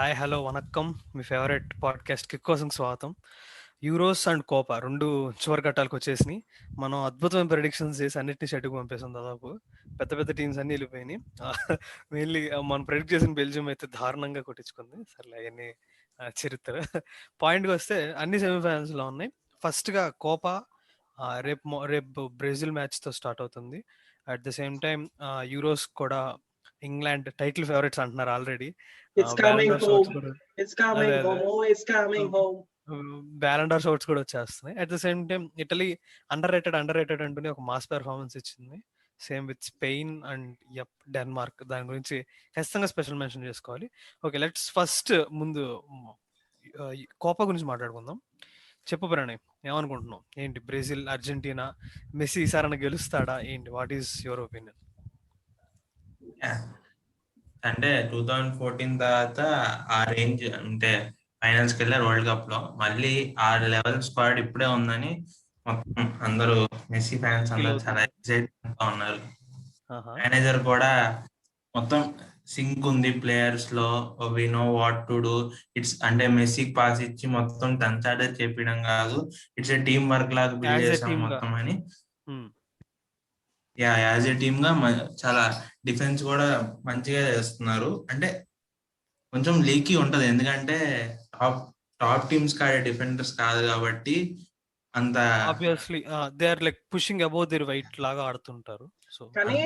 Hi hello vanakkam మీ favourite పాడ్కాస్ట్కి కోసం స్వాగతం. Euros and Copa రెండు చివరి ఘట్టాలకు వచ్చేసినాయి. మనం అద్భుతమైన ప్రెడిక్షన్స్ చేసి అన్నిటిని షెడ్యూల్ పంపేసాం. దాదాపు పెద్ద పెద్ద టీమ్స్ అన్ని వెళ్ళిపోయినాయి. మెయిన్లీ మనం ప్రెడిక్ట్ చేసిన బెల్జియం అయితే దారుణంగా కొట్టించుకుంది. సర్లే అవన్నీ చరిత్ర. పాయింట్కి వస్తే అన్ని సెమీఫైనల్స్లో ఉన్నాయి. ఫస్ట్గా కోపా రేపు బ్రెజిల్ మ్యాచ్తో స్టార్ట్ అవుతుంది. At the same time euros కూడా ఇంగ్లాండ్ టైటిల్ ఫేవరెట్స్ అంటున్నారు already. It's coming home. It's coming home. Oh, it's coming home. Ballon d'Or shots కూడా వచ్చేస్తున్నాయి. At the same time Italy underrated అంటూనే ఒక mass performance ఇచ్చింది. Same with Spain and Denmark. దాని గురించి ఖచ్చితంగా స్పెషల్ మెన్షన్ చేసుకోవాలి. ఓకే, లెట్స్ ఫస్ట్ ముందు కోపా గురించి మాట్లాడుకుందాం. చెప్పు ప్రణయ్, ఏమనుకుంటున్నావు? ఏంటి బ్రెజిల్, అర్జెంటీనా, మెస్సీ ఈసారి గెలుస్తాడా ఏంటి? What is your opinion? అంటే 2014 తర్వాత ఆ రేంజ్ అంటే ఫైనల్స్ కి వెళ్ళారు వరల్డ్ కప్ లో. మళ్ళీ ఆ లెవెల్ స్క్వాడ్ ఇప్పుడే ఉందని మొత్తం అందరూ మెస్సీ ఫ్యాన్స్ అందరూ చాలా ఎక్సైటెడ్ గా ఉన్నారు. మేనేజర్ కూడా మొత్తం సింక్ ఉంది ప్లేయర్స్ లో. We know what to do. It's అంటే మెస్సీకి పాస్ ఇచ్చి మొత్తం టంచాడే చెప్పడం కాదు, ఇట్స్ ఏ టీమ్ వర్క్ లాగా బిల్డ్ చేసాం మొత్తం అని. యాజ్ ఏ టీమ్ గా చాలా డిఫెన్స్ కూడా మంచిగా చేస్తున్నారు. అంటే కొంచెం లీకీ ఉంటది, ఎందుకంటే టాప్ టీమ్స్ కాడే డిఫెండర్స్ కాదు కాబట్టి అంత obviously they are like pushing above their weight లాగా ఆడుతుంటారు. సో కానీ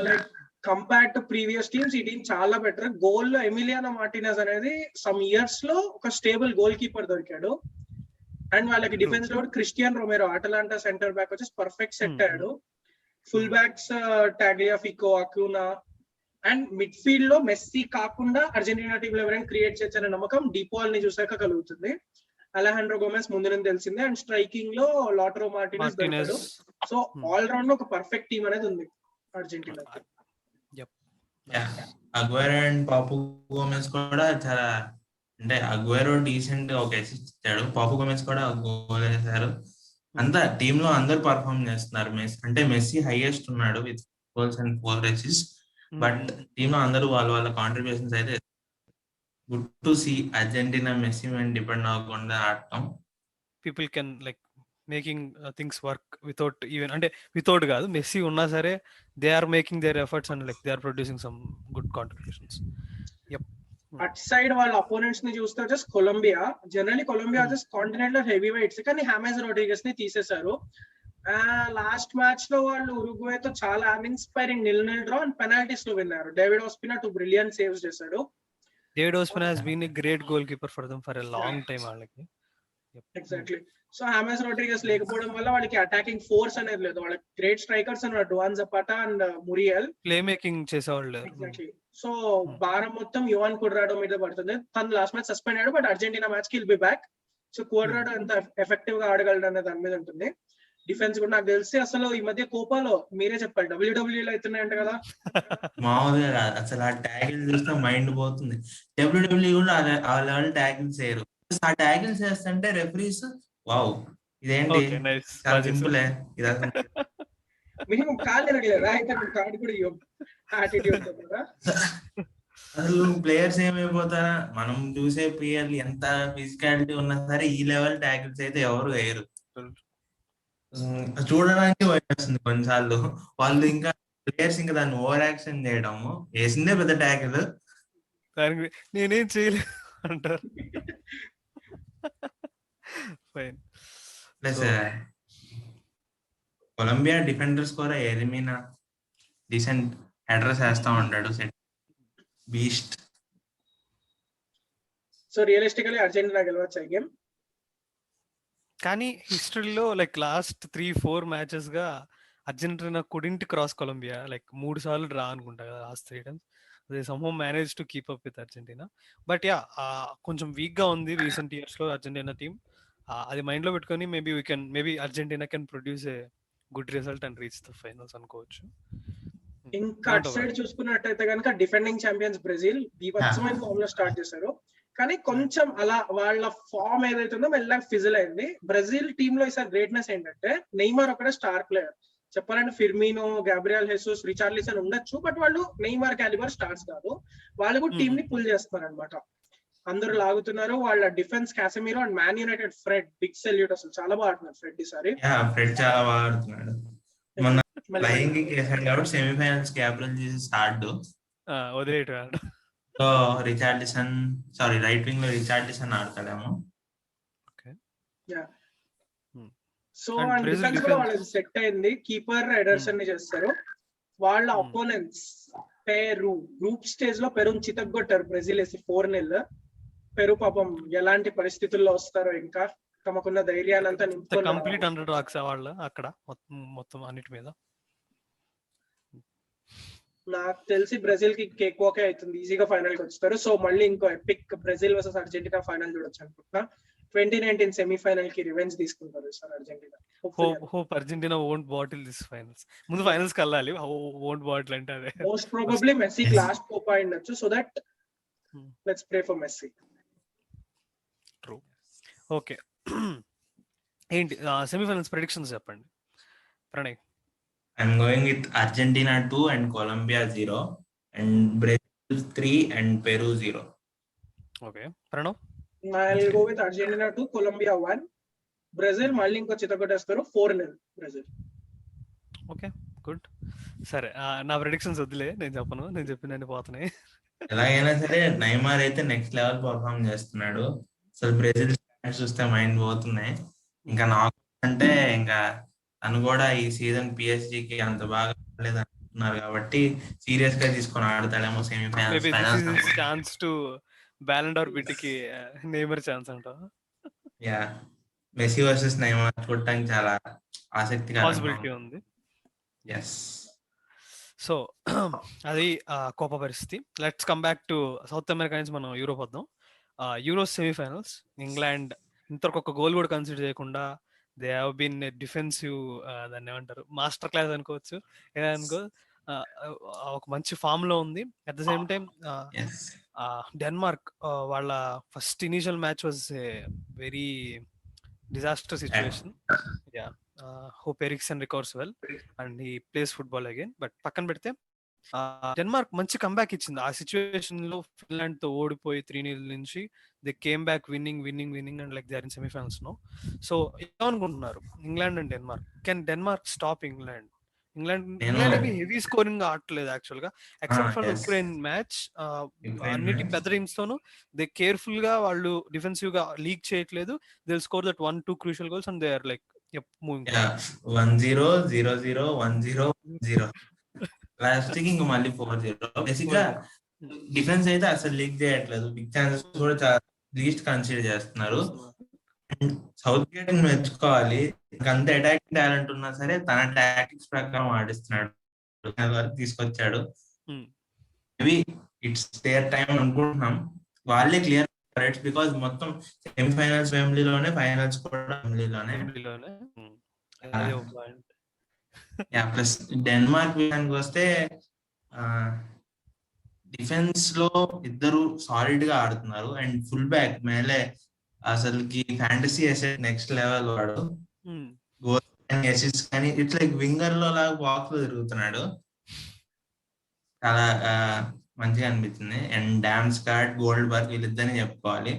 like compare to previous teams ఈ టీమ్ చాలా బెటర్. గోల్ లో ఎమిలియానో మార్టినెజ్ అనేది సమ్ ఇయర్స్ లో ఒక స్టేబుల్ గోల్ కీపర్ దొరికాడు. అండ్ వాళ్ళకి డిఫెన్స్ లో Cristian Romero Atalanta centre back వచ్చేసి పర్ఫెక్ట్ సెట్ అయ్యాడు. Full backs Tagliafico, Acuna and mid field లో మెస్సీ కాకుండా అర్జెంటీనా టీంలో ఎవరైనా క్రియేట్ చేయాలనే నమ్మకం డిపాల్ ని చూసాక కలుగుతుంది. అలెహాండ్రో గోమెస్ ముందు నుంచి తెలిసిందే. అండ్ స్ట్రైకింగ్ లో లాటరో మార్టినెజ్ దొరికాడు. సో ఆల్ రౌండ్ ఒక పర్ఫెక్ట్ టీమ్ అనేది ఉంది అర్జెంటీనాకి. అగ్వైరో అండ్ పాపు గోమెస్ కూడా చాలా, అంటే అగ్వైరో డీసెంట్ ఒక అసిస్ట్ ఇచ్చాడు, పాపు గోమెస్ కూడా గోల్ వేశారు. అంతా టీమ్ లో అందరు పర్ఫార్మ్ చేస్తున్నారు. అంటే మెస్సీ హైయెస్ట్ ఉన్నాడు with goals and 4 assist. But team లో అందరూ వాళ్ళ కాంట్రిబ్యూషన్స్ అయితే good to see. Argentina Messi మీద డిపెండ్ అవ్వకుండా ఆడటం. People can like making things work without even, అంటే వితౌట్ కాదు, మెస్సీ ఉన్నా సరే they are making their efforts and like they are producing some good contributions. At side వాళ్ళ opponents ని చూస్తే వచ్చేసి కొలంబియా. జనరల్లీ కొలంబియా వచ్చేసి కాంటినెంటల్ హెవీ వెయిట్స్, కానీ హామెస్ రోడ్రిగస్ ని తీసేశారు. లాస్ట్ మ్యాచ్ లో వాళ్ళు ఉరుగ్వే తో చాలా అన్ఇన్స్పైరింగ్ 0-0 డ్రా అండ్ పెనాల్టీస్ లో విన్నారు. డేవిడ్ ఓస్పినా 2 బ్రిలియంట్ సేవ్స్ చేశాడు. David Ospina has been a great goalkeeper for them for a long time వాళ్ళకి. ఎగ్జాక్ట్లీ. సో హామెస్ రోడ్రిగస్ లేకపోవడం వల్ల వాళ్ళకి అటాకింగ్ ఫోర్స్ అనేది లేదు. వాళ్ళకి గ్రేట్ స్ట్రైకర్స్ అన్నారు, Duvan Zapata and Muriel playmaking చేసేవాళ్ళు. ఎగ్జాక్ట్లీ. సో భారం మొత్తం యువాన్ కుడ్రాడో మీద పడుతుంది. తను లాస్ట్ మ్యాచ్ సస్పెండ్ అయ్యాడు, బట్ అర్జెంటీనా మ్యాచ్ కి will be back. So Cuadrado ఎంత ఎఫెక్టివ్ గా ఆడగలడు అనే దాని మీద ఉంటుంది. డిఫెన్స్ కూడా నాకు తెలిసి అసలు ఈ మధ్య కోపాలో మీరే చెప్పాలి డబ్ల్యూడబ్ల్యూలో అవుతున్నాయంట కదా. మామూలుగా కాదు అసలు. ఆ ట్యాగిల్ చూస్తే మైండ్ పోతుంది. డబ్ల్యూడబ్ల్యూ కూడా ఆ లెవెల్ ట్యాగిల్ చేయరు. ఆ ట్యాగిల్ చేస్తుంటే రెఫరీస్ వావ్ ఇదేంటి చాలా సింపులే ఇది. మేము కాళ్ళు ఎరగలేదా అయితే కార్డు కూడా యాటిట్యూడ్ కదా. అసలు ప్లేయర్స్ ఏమైపోతారా? మనం చూసే ప్లేయర్ ఎంత ఫిజికాలిటీ ఉన్నా సరే ఈ లెవెల్ ట్యాగిల్స్ అయితే ఎవరు వేయరు. చూడడానికి వచ్చేస్తుంది కొన్నిసార్లు. వాళ్ళు ఇంకా ప్లేయర్స్ ఇంకా దాన్ని ఓవర్ యాక్షన్ చేయడము, వేసిందే పెద్ద ట్యాకిల్, దానికి నేనేం చేయలేదు అంటారు. ప్లస్ కొలంబియా డిఫెండర్స్ కూడా ఎలిమినా డీసెంట్ అడ్రస్ వేస్తా ఉంటాడు. బీస్ట్. సో రియలిస్టికల్లీ అర్జెంటీనా గెలవచ్చు ఈ గేమ్. కానీ హిస్టరీలో లైక్ లాస్ట్ 3-4 మ్యాచెస్ గా Argentina couldn't cross Colombia. Like 3 సార్లు డ్రా అనుకుంటా కదా last 3 times. They somehow manage to keep up with Argentina. But కొంచెం వీక్ గా ఉంది రీసెంట్ ఇయర్స్ లో అర్జెంటీనా టీమ్. అది మైండ్ లో పెట్టుకొని maybe Argentina can produce a good result and reach the finals అనుకోవచ్చు. ఇంకా అటు సైడ్ చూసుకున్నట్టయితే కనుక డిఫెండింగ్ ఛాంపియన్స్ బ్రెజిల్ బీభత్సమైన ఫామ్ లో స్టార్ట్ చేశారు. కానీ కొంచెం అలా వాళ్ళ ఫామ్ ఏదైతే ఉందో మెల్లగా ఫిజిల్ అయింది. బ్రెజిల్ టీమ్ లో ఈసారి గ్రేట్నెస్ ఏంటంటే నెయ్మర్ ఒకటే స్టార్ ప్లేయర్. చెప్పాలంటే ఫిర్మినో, గాబ్రియల్ హెసూస్, రిచార్లిసన్ ఉండొచ్చు, బట్ వాళ్ళు నెయ్మర్ క్యాలిబర్ స్టార్స్ కాదు. వాళ్ళు కూడా టీమ్ ని పుల్ చేస్తున్నారు అనమాట. అందరూ లాగుతున్నారు. వాళ్ళ defence Casemiro and Man United Fred, big salute, అసలు చాలా బాగా ఆడుతున్నారు ఫ్రెడ్ ఈసారి. ఫ్రెడ్ చాలా బాగా ఆడుతున్నాడు. మొన్న మళ్ళీ ఫ్లయింగ్ చేశాడు కాబట్టి సెమీఫైనల్స్ క్యాప్టెన్ చేసి స్టార్ట్. వదిలేయటం. సో రైట్ వింగ్ లో రిచార్లిసన్ ఆడతాడేమో. So And and Brazil defence కూడా defense. వాళ్ళకి సెట్ అయింది. కీపర్ ఎడర్సన్ ని చేస్తారు. వాళ్ళ అపోనెంట్స్ పెరు, గ్రూప్ స్టేజ్ లో పెరుని చితగ్గొట్టారు బ్రెజిల్ వేసి 4-0. పెరు పాపం ఎలాంటి పరిస్థితుల్లో వస్తారో, ఇంకా తమకున్న ధైర్యాన్ని అంతా నింపుకొని కంప్లీట్ అండర్ డాగ్స్ వాళ్ళు అక్కడ మొత్తం అన్నిటి మీద. నాకు తెలిసి బ్రెజిల్ కి కేక్ వాకే అవుతుంది, ఈజీగా ఫైనల్ కి వస్తారు. సో మళ్ళీ ఇంకో epic Brazil versus Argentina final చూడొచ్చు అనుకుంటున్నా. 2019 సెమీఫైనల్ కి రివెంజ్ తీసుకుంటారు sir Argentina. Hope Argentina won't bottle this finals. ముందు ఫైనల్స్ కి వెళ్ళాలి. ఓంట్ బాటిల్ అంటే అదే most probably Messi last Copa అయ్యుండొచ్చు. So that let's pray for Messi. True. Okay, ఏంటి సెమీఫైనల్స్ ప్రెడిక్షన్స్ చెప్పండి Pranay. I'm going with Argentina 2 and Colombia 0 and Brazil 3 and Peru 0. Okay Pranav. I'll go with Argentina 2, Colombia 1. Brazil మళ్ళీ ఇంకో చితకొట్టేస్తారు, 4-0 Brazil. Okay good. సరే, నా predictions వద్దులే, నేను చెప్పను, నేను చెప్పినన్ని పోతున్నాయి. ఎలాగైనా సరే నైమార్ అయితే నెక్స్ట్ లెవెల్ పర్ఫార్మ్ చేస్తున్నాడు. అసలు బ్రెజిల్ చూస్తే మైండ్ పోతున్నాయి. ఇంకా నాకు అంటే ఇంకా తను కూడా ఈ సీజన్ పిఎస్జికి అంత బాగా ఆడలేదు అంటున్నారు కాబట్టి సీరియస్ గా తీసుకొని ఆడతాడేమో semifinals. Chance to Ballon d'Or బిట్కి నెయ్మర్ ఛాన్స్ అంటావా? యా, మెస్సీ వర్సెస్ నైమార్ చూడటానికి చాలా ఆసక్తిగా పాసిబిలిటీ ఉంది. ఎస్. సో అది కోప పరిస్థితి. Let's come back to south America నుంచి మనం యూరోప్ వద్దాం. యూరోస్ సెమీఫైనల్స్, ఇంగ్లాండ్ ఇంతవరకు ఒక గోల్ కూడా కన్సిడర్ చేయకుండా దే హ్యావ్ బీన్ డిఫెన్సివ్, దాన్ని ఏమంటారు, మాస్టర్ క్లాస్ అనుకోవచ్చు, ఏదనుకో, ఒక మంచి ఫామ్ లో ఉంది. At the same time Denmark వాళ్ళ first initial match was very disaster situation. Yeah, hope Eriksen recovers well and he plays football again. But పక్కన పెడితే డెన్మార్క్ మంచి కంబ్యాక్ ఇచ్చింది ఆ సిచ్యువేషన్ లో. ఫిన్లాండ్ తో ఓడిపోయి 3-0 నుంచి they came back winning and like they are in semifinals no. So ఏమనుకుంటున్నారు England and Denmark? Can Denmark stop England? England heavy scoring ఆడట్లేదు యాక్చువల్ గా, ఎక్సెప్ట్ ఫర్ ఉక్రెయిన్ మ్యాచ్. అన్నిటి పెద్ద టీమ్స్ తోను దే కేర్ఫుల్ గా వాళ్ళు డిఫెన్సివ్ గా leak చేయట్లేదు. They score that 1-2 crucial goals and they are like moving 1-0 0-0 1-0 0 last కి ఇంకా మళ్ళీ 4-0. బేసిక్ గా డిఫెన్స్ అయితే అసలు లీక్ చేయట్లేదు. బిగ్ ఛాన్సెస్ కూడా చాలా లీస్ట్ కన్సిడర్ చేస్తున్నారు. సౌత్ గేట్ మెచ్చుకోవాలి. అంత అటాకింగ్ టాలెంట్ ఉన్నా సరే తన టాక్టిక్స్ ప్రకారం ఆడిస్తున్నాడు, తీసుకొచ్చాడు. మేబీ ఇట్స్ దేర్ టైం అనుకుంటున్నాం. వాళ్ళే క్లియర్ రైట్స్ బికాస్ మొత్తం సెమీఫైనల్స్ ఫ్యామిలీలోనే, ఫైనల్స్ కూడా ఫ్యామిలీలోనే. ప్లస్ డెన్మార్క్ విషయానికి వస్తే డిఫెన్స్ లో ఇద్దరు సాలిడ్ గా ఆడుతున్నారు అండ్ ఫుల్ బ్యాక్ మేలే అసలుకి ఫ్యాంటసీ అసెట్ నెక్స్ట్ లెవెల్ వాడు. గోల్ కానీ అసిస్ట్ కానీ ఇట్స్ లైక్ వింగర్ లో లాగా బాక్స్ లో తిరుగుతున్నాడు. చాలా మంచిగా అనిపించింది. అండ్ డామ్స్గార్డ్, గోల్డ్బర్గ్ వీళ్ళిద్దరిని చెప్పుకోవాలి.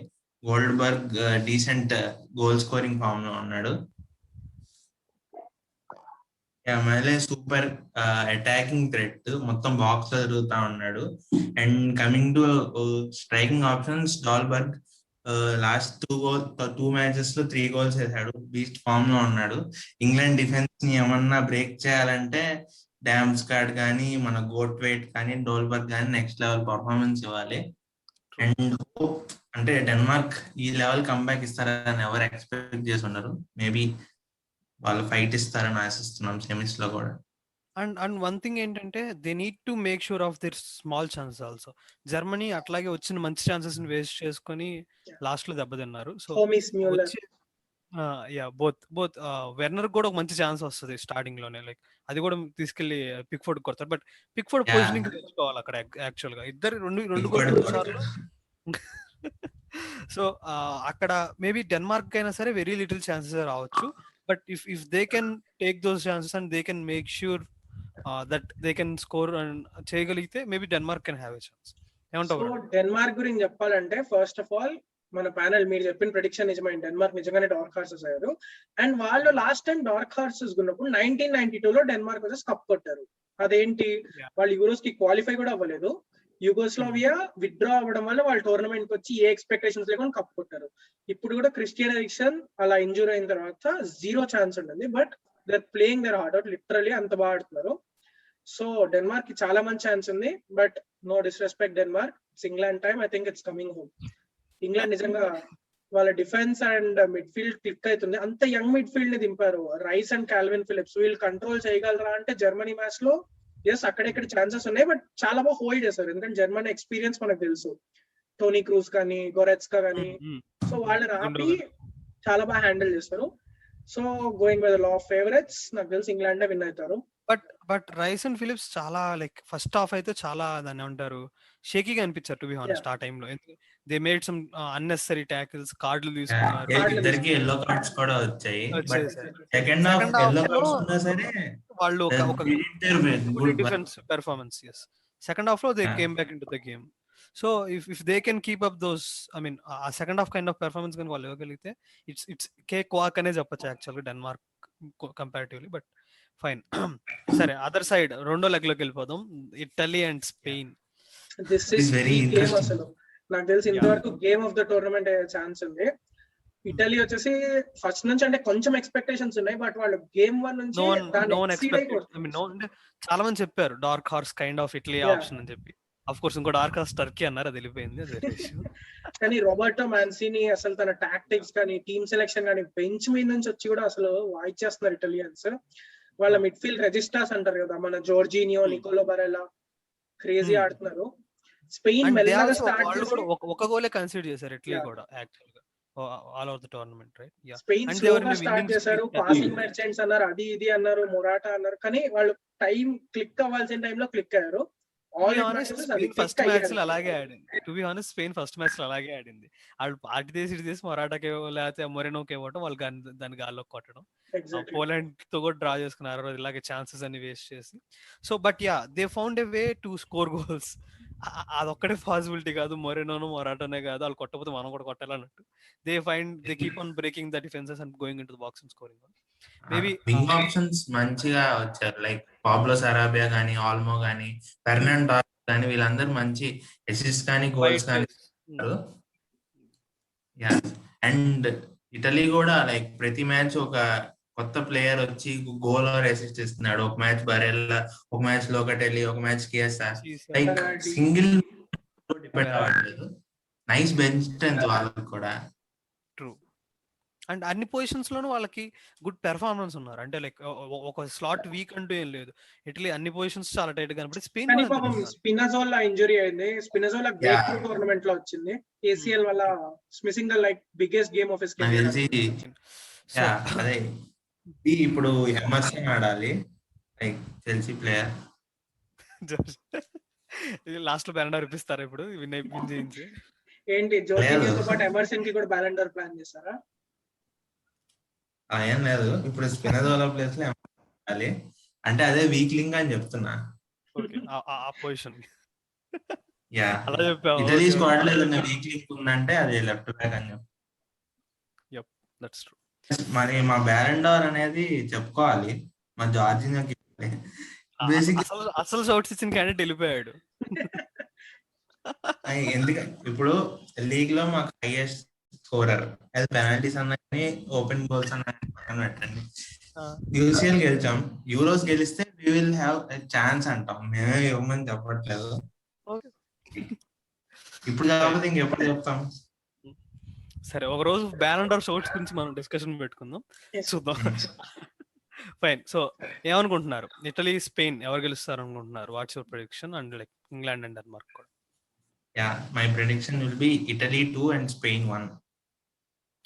Goldberg decent goal scoring form లో ఉన్నాడు. మళ్ళీ సూపర్ అటాకింగ్ థ్రెట్, మొత్తం బాక్స్ లో తిరుగుతా ఉన్నాడు. And coming to striking options, Dolberg last 2 matches లో 3 goals వేసాడు. బీస్ట్ ఫామ్ లో ఉన్నాడు. ఇంగ్లాండ్ డిఫెన్స్ ని ఏమన్నా బ్రేక్ చేయాలంటే డామ్స్గార్డ్ కానీ, మన గోట్ వెయిట్ కానీ, డోల్బర్గ్ కానీ నెక్స్ట్ లెవెల్ పర్ఫార్మెన్స్ ఇవ్వాలి. అండ్ అంటే డెన్మార్క్ ఈ లెవెల్ కంబ్యాక్ ఇస్తారని ఎవరు ఎక్స్పెక్ట్ చేసి ఉండరు. మేబీ వాళ్ళు ఫైట్ ఇస్తారని ఆశిస్తున్నాం సెమీస్ లో కూడా. అండ్ వన్ థింగ్ ఏంటంటే they need to make sure of దిర్ small chances also. Germany అట్లాగే వచ్చిన మంచి ఛాన్సెస్ ని వేస్ట్ చేసుకొని లాస్ట్ లో దెబ్బతిన్నారు. సో బోత్ వెర్నర్ కూడా ఒక మంచి ఛాన్స్ వస్తుంది స్టార్టింగ్ లోనే, లైక్ అది కూడా తీసుకెళ్లి పిక్ఫోర్డ్ కొడతారు. బట్ పిక్ఫోర్డ్ పొజిషనింగ్ తెచ్చుకోవాలి అక్కడ యాక్చువల్ గా. ఇద్దరు రెండు సార్లు. సో అక్కడ మేబీ డెన్మార్క్ అయినా సరే వెరీ లిటిల్ ఛాన్సెస్ రావచ్చు. But if they can take those chances and they can make sure that they can score and చేయగలిగితే maybe Denmark can have a chance. ఏమంటావు సో బ్రో? డెన్మార్క్ గురించి చెప్పాలంటే first of all మన panel మీరు చెప్పిన prediction నిజమైంది, Denmark నిజంగానే dark horses అయ్యారు. అండ్ వాళ్ళు లాస్ట్ టైం డార్క్ హార్సెస్ ఉన్నప్పుడు 1992లో డెన్మార్క్ వచ్చేసి కప్ కొట్టారు. అదేంటి, Yeah. వాళ్ళు యూరోస్ కి క్వాలిఫై కూడా అవ్వలేదు, యుగోస్లోవియా విత్డ్రా అవ్వడం వల్ల వాళ్ళు టోర్నమెంట్ కి వచ్చి ఏ ఎక్స్పెక్టేషన్స్ లేకుండా కప్ కొట్టారు. ఇప్పుడు కూడా క్రిస్టియన్ ఎరిక్సన్ అలా ఇంజూర్ అయిన తర్వాత 0 ఛాన్స్ ఉంటుంది, but they are playing their heart out, literally అంత బాగా ఆడుతున్నారు. సో డెన్మార్క్ కి చాలా మంచి ఛాన్స్ ఉంది, but no disrespect Denmark, it's England time, I think it's coming home. England నిజంగా వాళ్ళ defence and mid field click అవుతుంది. అంత యంగ్ మిడ్ ఫీల్డ్ ని దింపారు, రైస్ అండ్ కాల్విన్ ఫిలిప్స్, వీళ్ళు కంట్రోల్ చేయగలరా అంటే జర్మనీ మ్యాచ్ లో ఎస్ అక్కడెక్కడ ఛాన్సెస్ ఉన్నాయి, బట్ చాలా బాగా హోల్డ్ చేస్తారు, ఎందుకంటే జర్మనీ ఎక్స్పీరియన్స్ మనకు తెలుసు, టోనీ క్రూస్ కానీ గోరెట్స్కా కానీ, సో వాళ్ళని ఆపి చాలా బాగా హ్యాండిల్ చేస్తారు. So going by the law of favourites, నాకు తెలిసి ఇంగ్లాండ్ విన్ అవుతారు. బట్ రైస్ అండ్ ఫిలిప్స్ చాలా లైక్ ఫస్ట్ హాఫ్ అయితే చాలా దాన్ని ఏమంటారు షేకీగా అనిపించారు టు బి హానెస్ట్. ఆ టైంలో they made some unnecessary tackles, కార్డులు తీసుకున్నారు, ఇద్దరికి ఎల్లో కార్డ్స్ కూడా వచ్చాయి. బట్ వచ్చేసాయి. Second half second yellow half లో కార్డ్స్ ఉన్నా సరే వాళ్ళు ఒక good defence performance. yes, second half లో they Yeah. Came back into the game. So if they can keep up those, I mean ఆ second half kind of performance కానీ వాళ్ళు ఇవ్వగలిగితే ఇట్స్ కేక్ వాక్ అనే చెప్పొచ్చు యాక్చువల్గా డెన్మార్క్ కంపారిటివ్లీ. But fine. సరే, other side రెండో లెగ్ లోకి వెళ్ళిపోదాం, Italy and Spain. This It is is very game interesting. అసలు నాకు తెలిసి ఇంతవరకు గేమ్ ఆఫ్ ద టోర్నమెంట్ అయ్యే ఛాన్స్ ఉంది. ఇటలీ వచ్చేసి ఫస్ట్ నుంచి అంటే కొంచెం ఎక్స్పెక్టేషన్స్ ఉన్నాయి, బట్ వాళ్ళు గేమ్ 1 నుంచి no one expected, I mean చాలా మంది చెప్పారు dark horse kind of Italy Yeah. Option అని చెప్పి. అఫ్ కోర్స్ ఇంకో డార్క్ హార్స్ టర్కీ అన్నారు, అది వెళ్ళిపోయింది, అది వేరే issue. కానీ రోబర్టో మాన్సిని అసలు తన టాక్టిక్స్ కానీ టీమ్ సెలెక్షన్ కానీ బెంచ్ మీద నుంచి వచ్చి కూడా అసలు వాయిచేస్తున్నారు ఇటాలియన్స్. వాళ్ళ మిడ్ ఫీల్డ్ రెజిస్టార్స్ అంటారు కదా, మన జోర్జినియో, నికోలో బరెలా క్రేజీ ఆడుతున్నారు. స్పెయిన్ And they మెల్లగా also స్టార్ట్ వాళ్ళు చేసి కూడా ఒక గోలే కన్సిడర్ చేశారు ఇటలీ Yeah. కూడా యాక్చువల్ గా all over the tournament, right? Yeah. Spain And they were in స్లోగా a స్టార్ట్ winning చేశారు, streak. పాసింగ్ మెర్చెంట్స్ అన్నారు, అది ఇది అన్నారు, మొరాటా అన్నారు, కానీ వాళ్ళు టైం క్లిక్ అవ్వాల్సిన టైంలో క్లిక్ అయ్యారు. ఫస్ట్ మ్యాచ్ లో అలాగే ఆడింది. To be honest Spain first match లో అలాగే ఆడింది. వాళ్ళు అటు తీసి ఇటు తీసి మొరాటాకి లేకపోతే మొరెనోకి ఇవ్వటం, వాళ్ళు దాని గాల్లో కొట్టడం. పోలాండ్ తో కూడా డ్రా చేసుకున్నారు ఇలాగే ఛాన్సెస్ అన్ని వేస్ట్ చేసి. So but yeah, they found a way to score goals. అదొక్కడే పాసిబిలిటీ కాదు, మొరెనోను మొరాటోనే కాదు, వాళ్ళు కొట్టకపోతే మనం కూడా కొట్టాలన్నట్టు. They keep on breaking the defences and going in to the box and scoring. Maybe wing options మంచిగా వచ్చారు, లైక్ పాబ్లో సరాబియా గానీ, ఆల్మో గానీ, ఫెర్నాండో కానీ, వీళ్ళందరూ మంచి అసిస్ట్ కానీ గోల్స్ కానీ. అండ్ ఇటలీ కూడా లైక్ ప్రతి మ్యాచ్ ఒక కొత్త ప్లేయర్ వచ్చి గోల్ ఆర్ అసిస్ట్ ఇస్తున్నాడు. ఒక మ్యాచ్ బరెల్లా, ఒక మ్యాచ్ లోకటెల్లి, ఒక మ్యాచ్ కియసా, లైక్ సింగిల్ డిపెండ్ అవ్వట్లేదు. నైస్ బెంచ్ స్ట్రెంత్ వాళ్ళకి కూడా. ట్రూ. అండ్ అన్ని పొజిషన్స్ లోనూ వాళ్ళకి గుడ్ పెర్ఫార్మెన్స్ ఉన్నారు, అంటే లైక్ ఒక స్లాట్ వీక్ అంటూ ఏం లేదు. ఇటలీ అన్ని పొజిషన్స్ చాలా టైట్ గా కనబడి స్పెయిన్ కానీ పాపం స్పినజోలా ఇంజురీ అయింది. స్పినజోలా బ్రేక్ త్రూ టోర్నమెంట్ లో వచ్చింది, ఏసీఎల్ వల్ల missing the like biggest game of his career. అదే ఇప్పుడు ఎమర్సన్ ఆడాలి, లైక్ చెల్సీ ప్లేయర్. లాస్ట్ లో బ్యాలెండర్ ఇప్పిస్తారు ఇప్పుడు విన్ చేయించి. ఏంటి జోర్జినియోతో పాటు ఎమర్సన్ కి కూడా బ్యాలెండర్ ప్లాన్ చేస్తారా? ఏం లేదు, ఇప్పుడు స్పినజోలా ప్లేస్ లో ఆడాలి అంటే అదే వీక్లింగ్ అని చెప్తున్నా. ఆ పొజిషన్ యా, అలా చెప్పావు. ఇటలీ స్క్వాడ్ లో ఏదైనా వీక్లింగ్ ఉందంటే అది లెఫ్ట్ బ్యాక్ అని చెప్పి. Yup, that's true. మరి మా బ్యాలెండర్ అనేది చెప్పుకోవాలి, మా జార్జినియోకి. అసలు షాట్స్ ఇచ్చిన క్యాండిడేట్ వెళ్ళిపోయాడు. ఎందుకంటే ఇప్పుడు లీగ్ లో మాకు హైయెస్ట్ స్కోరర్, అది పెనాల్టీస్ అన్నీ ఓపెన్ గోల్స్ అన్నీ పక్కన పెట్టండి. యూసీఎల్ గెలిచాం, యూరోస్ గెలిస్తే వి విల్ హ్యావ్ ఛాన్స్ అంటాం, మేమే ఇవ్వమని చెప్పట్లేదు. ఇప్పుడు కాకపోతే ఇంకెప్పుడు చెప్తాం. సరే, ఒక రోజు బ్యాలెండర్ షాట్స్ గురించి మనం డిస్కషన్ పెట్టుకుందాం, చూద్దాం. ఫైన్. సో ఏమనుకుంటున్నారు, ఇటలీ స్పెయిన్ ఎవరు గెలుస్తారు అనుకుంటున్నారు? What's your prediction? And like England and Denmark కూడా. Yeah, my prediction will be Italy 2 and Spain 1.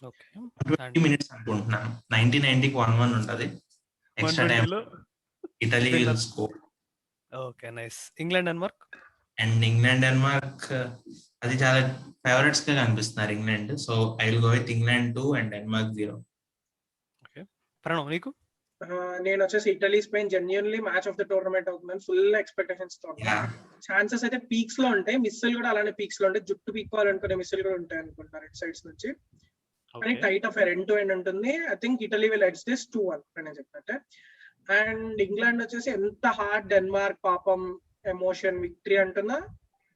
Okay, 20 minutes అనుకుంటున్నాను. 90కి 1-1 ఉంటది. Extra time Italy will score. Okay, nice. England Denmark? And England Denmark అది చాలా favourites గా కనిపిస్తున్నారు England. So I will go with England 2 and Denmark 0. Okay, Pranav నీకు? నేను వచ్చేసి Italy Spain genuinely match of the tournament అవుతుందని ఫుల్ ఎక్స్పెక్టేషన్స్ తో yeah chances అయితే పీక్స్ లో ఉంటాయి, మిస్సులు కూడా అలానే పీక్స్ లో ఉంటాయి, జుట్టు పీక్కోవాలనుకునే మిస్సులు కూడా ఉంటాయి అనుకుంటున్నారు ఇటు సైడ్స్ నుంచి. కానీ okay tight affair end to end ఉంటుంది. I think Italy will edge this 2-1 అని చెప్పినట్టే. అండ్ ఇంగ్లాండ్ వచ్చేసి ఎంత హార్డ్ డెన్మార్క్ పాపం ఎమోషన్ విక్టరీ అంటున్నా,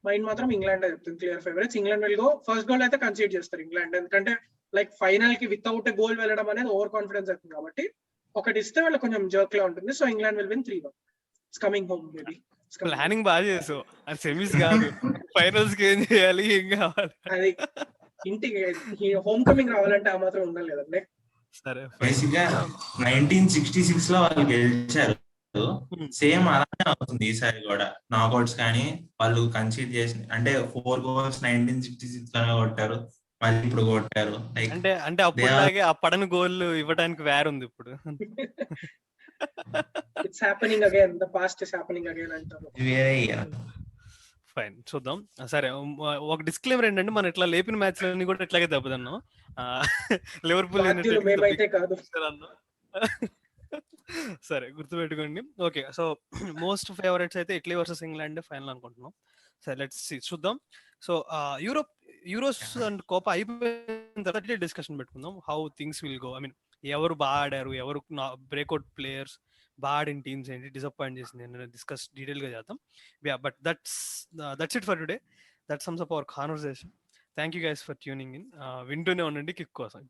మైండ్ మాత్రం ఇంగ్లాండ్ చెప్తుంది clear favourites. England will go, first goal అయితే కన్సీడ్ చేస్తారు ఇంగ్లాండ్, ఎందుకంటే లైక్ ఫైనల్ కి వితౌట్ గోల్ వెళ్ళడం అనేది ఓవర్ కాన్ఫిడెన్స్ అవుతుంది కాబట్టి ఒకటి ఇస్తే వాళ్ళు కొంచెం జర్క్ లా ఉంటుంది. So England will win 3-1. It's coming home maybe. Planning బాగా చేసావు. అది సెమీస్ కాదు, ఫైనల్స్ కి ఏం చేయాలి, ఏం కావాలి. అది ఇంటికి హోమ్ కమింగ్ రావాలంటే ఆ మాత్రం ఉండాలి కదండి. సరే బేసిక్ గా 1966 లో వాళ్ళు గెలిచారు, సేమ్ అలానే అవుతుంది ఈసారి కూడా. నాకౌట్స్ కానీ వాళ్ళు కన్సీడ్ చేసి అంటే 4 goals 1966 లోనే కొట్టారు, మళ్ళీ ఇప్పుడు కొట్టారు. లైక్ అంటే అప్పుడులాగే ఆ పడని గోల్ ఇవ్వడానికి వేరుంది ఇప్పుడు. It's happening again, the past is happening again అంటారు. వేరే ఫైన్ చూద్దాం. సరే ఒక డిస్క్లైమర్ ఏంటంటే, మనం ఇట్లా లేపిన మ్యాచ్ లన్నీ కూడా ఇట్లాగే దెబ్బతిన్నాం. లివర్పూల్ బాధ్యులు మేమైతే కాదు. సరే గుర్తుపెట్టుకోండి. ఓకే, సో మోస్ట్ ఫేవరెట్స్ అయితే ఇటలీ వర్సెస్ ఇంగ్లాండ్ ఫైనల్ అనుకుంటున్నాం. సరే లెట్స్ సీ, చూద్దాం. సో యూరోస్ అండ్ కోపా అయిపోయిన తర్వాత డిస్కషన్ పెట్టుకుందాం, how things will go. I mean ఎవరు బాగా ఆడారు, ఎవరు బ్రేక్అవుట్ ప్లేయర్స్, బాగా ఆడిన టీమ్స్ ఏంటి, డిసప్పాయింట్ చేసింది నేను డిస్కస్ డీటెయిల్ గా చేద్దాం. But that's it for today. That sums up hour conversation. Thank you guys for tuning in. వింటూనే ఉండండి కిక్ కోసం.